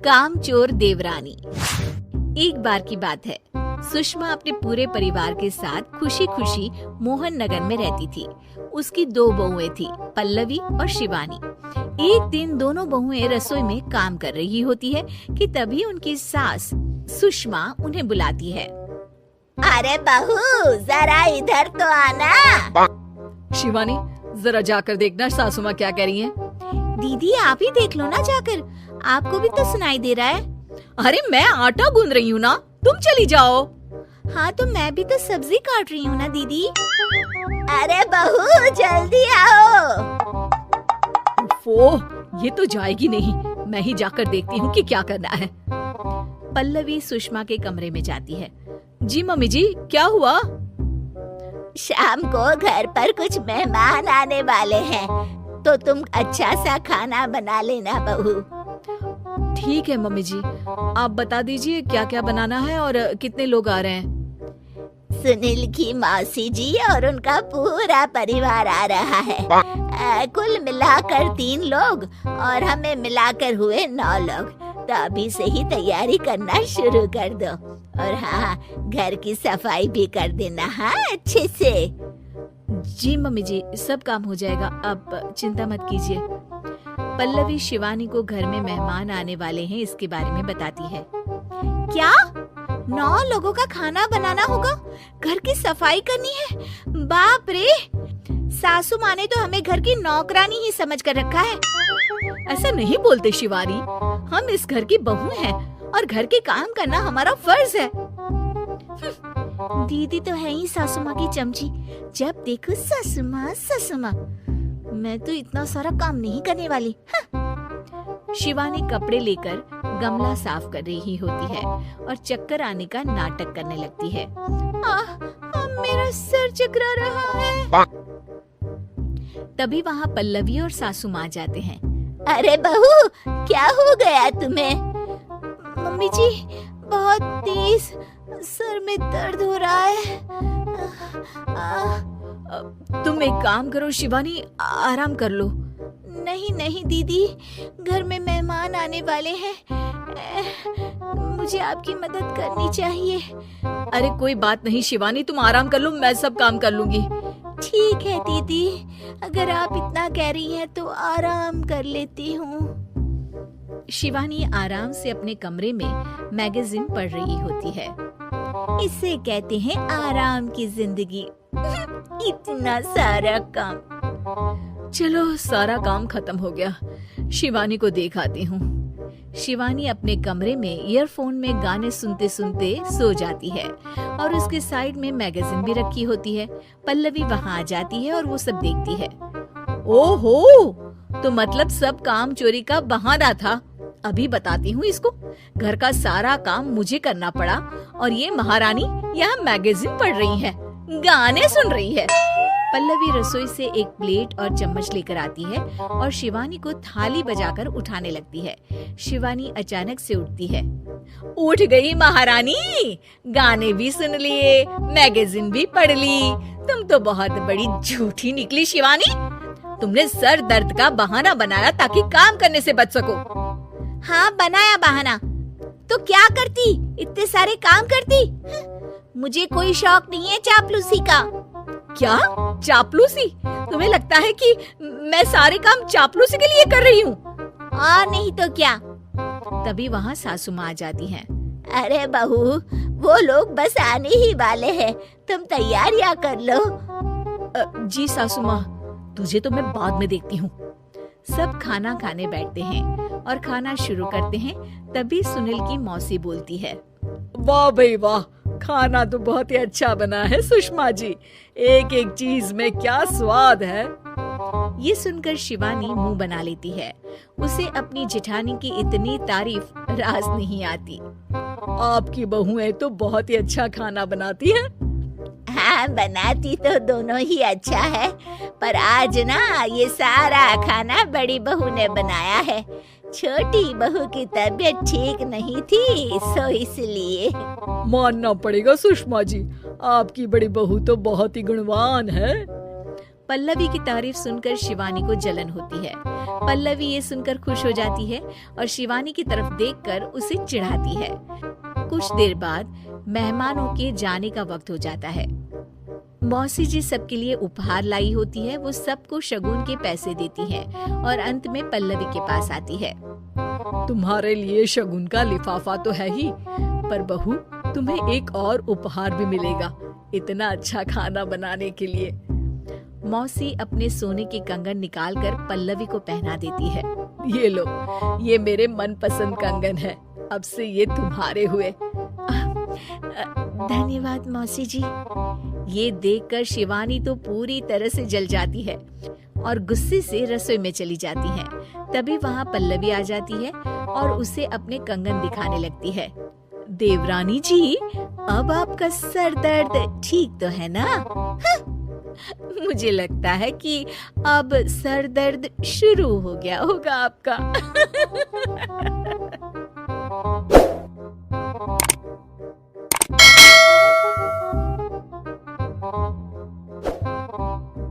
कामचोर देवरानी। एक बार की बात है, सुषमा अपने पूरे परिवार के साथ खुशी खुशी मोहन नगर में रहती थी। उसकी 2 बहुएं थी, पल्लवी और शिवानी। एक दिन दोनों बहुएं रसोई में काम कर रही होती है कि तभी उनकी सास सुषमा उन्हें बुलाती है। अरे बहू, जरा इधर तो आना। शिवानी, जरा जाकर देखना सासू माँ क्या कह रही हैं। दीदी आप ही देख लो ना जाकर, आपको भी तो सुनाई दे रहा है। अरे मैं आटा गूंद रही हूँ ना, तुम चली जाओ। हाँ तो मैं भी तो सब्जी काट रही हूँ ना दीदी। अरे बहू जल्दी आओ। ये तो जाएगी नहीं, मैं ही जाकर देखती हूँ कि क्या करना है। पल्लवी सुषमा के कमरे में जाती है। जी मम्मी जी, क्या हुआ? शाम को घर पर कुछ मेहमान आने वाले हैं, तो तुम अच्छा सा खाना बना लेना बहू। ठीक है मम्मी जी, आप बता दीजिए क्या क्या बनाना है और कितने लोग आ रहे हैं। सुनील की मौसी जी और उनका पूरा परिवार आ रहा है। कुल मिलाकर 3 लोग और हमें मिलाकर हुए 9 लोग। तो अभी से ही तैयारी करना शुरू कर दो। और हाँ, घर की सफाई भी कर देना, हाँ अच्छे से। जी मम्मी जी, सब काम हो जाएगा, आप चिंता मत कीजिए। पल्लवी शिवानी को घर में मेहमान आने वाले हैं इसके बारे में बताती है। क्या 9 लोगों का खाना बनाना होगा, घर की सफाई करनी है? बाप रे, सासू माँ ने तो हमें घर की नौकरानी ही समझ कर रखा है। ऐसा नहीं बोलते शिवानी, हम इस घर की बहू हैं और घर के काम करना हमारा फर्ज है। दीदी तो है ही सासू माँ की चमची, जब देखो सासू माँ सासू माँ। मैं तो इतना सारा काम नहीं करने वाली। शिवानी कपड़े लेकर गमला साफ कर रही होती है और चक्कर आने का नाटक करने लगती है। मेरा सर चकरा रहा है। तभी वहाँ पल्लवी और सासू माँ जाते हैं। अरे बहू, क्या हो गया तुम्हें? मम्मी जी, बहुत तेज सर में दर्द हो रहा है। तुम एक काम करो शिवानी, आराम कर लो। नहीं दीदी, घर में मेहमान आने वाले हैं, मुझे आपकी मदद करनी चाहिए। अरे कोई बात नहीं शिवानी, तुम आराम कर लो, मैं सब काम कर लूंगी। ठीक है दीदी, अगर आप इतना कह रही हैं तो आराम कर लेती हूँ। शिवानी आराम से अपने कमरे में मैगजीन पढ़ रही होती है। इसे कहते हैं आराम की जिंदगी। इतना सारा काम। चलो सारा काम खत्म हो गया, शिवानी को देख आती हूँ। शिवानी अपने कमरे में ईयरफोन में गाने सुनते सुनते सो जाती है और उसके साइड में मैगजीन भी रखी होती है। पल्लवी वहाँ आ जाती है और वो सब देखती है। ओहो, तो मतलब सब काम चोरी का बहाना था। अभी बताती हूँ इसको। घर का सारा काम मुझे करना पड़ा और ये महारानी यहाँ मैगजीन पढ़ रही है, गाने सुन रही है। पल्लवी रसोई से एक प्लेट और चम्मच लेकर आती है और शिवानी को थाली बजाकर उठाने लगती है। शिवानी अचानक से उठती है। उठ गई महारानी, गाने भी सुन लिए, मैगजीन भी पढ़ ली। तुम तो बहुत बड़ी झूठी निकली शिवानी। तुमने सर दर्द का बहाना बनाया ताकि काम करने से बच सको। हाँ बनाया बहाना, तो क्या करती, इतने सारे काम करती। मुझे कोई शौक नहीं है चापलूसी का। क्या चापलूसी? तुम्हें लगता है कि मैं सारे काम चापलूसी के लिए कर रही हूँ? और नहीं तो क्या। तभी वहाँ सासू माँ आ जाती हैं। अरे बहू, वो लोग बस आने ही वाले हैं, तुम तैयारियां कर लो। जी सासू माँ, तुझे तो मैं बाद में देखती हूँ। सब खाना खाने बैठते हैं और खाना शुरू करते हैं। तभी सुनील की मौसी बोलती है। वाह भाई वाह, खाना तो बहुत ही अच्छा बना है सुषमा जी, एक एक चीज में क्या स्वाद है। ये सुनकर शिवानी मुंह बना लेती है। उसे अपनी जेठानी की इतनी तारीफ रास नहीं आती। आपकी बहुएं तो बहुत ही अच्छा खाना बनाती हैं। हाँ बनाती तो दोनों ही अच्छा है, पर आज ना ये सारा खाना बड़ी बहू ने बनाया है। छोटी बहू की तबीयत ठीक नहीं थी, सो इसलिए। मानना पड़ेगा सुषमा जी, आपकी बड़ी बहू तो बहुत ही गुणवान है। पल्लवी की तारीफ सुनकर शिवानी को जलन होती है। पल्लवी ये सुनकर खुश हो जाती है और शिवानी की तरफ देखकर उसे चिढ़ाती है। कुछ देर बाद मेहमानों के जाने का वक्त हो जाता है। मौसी जी सबके लिए उपहार लाई होती है। वो सबको शगुन के पैसे देती है और अंत में पल्लवी के पास आती है। तुम्हारे लिए शगुन का लिफाफा तो है ही, पर बहू तुम्हें एक और उपहार भी मिलेगा इतना अच्छा खाना बनाने के लिए। मौसी अपने सोने के कंगन निकालकर पल्लवी को पहना देती है। ये लो, ये मेरे मनपसंद कंगन है, अब से ये तुम्हारे हुए। धन्यवाद मौसी जी। ये देखकर शिवानी तो पूरी तरह से जल जाती है और गुस्से से रसोई में चली जाती है। तभी वहाँ पल्लवी आ जाती है और उसे अपने कंगन दिखाने लगती है। देवरानी जी, अब आपका सर दर्द ठीक तो है ना? मुझे लगता है कि अब सर दर्द शुरू हो गया होगा आपका।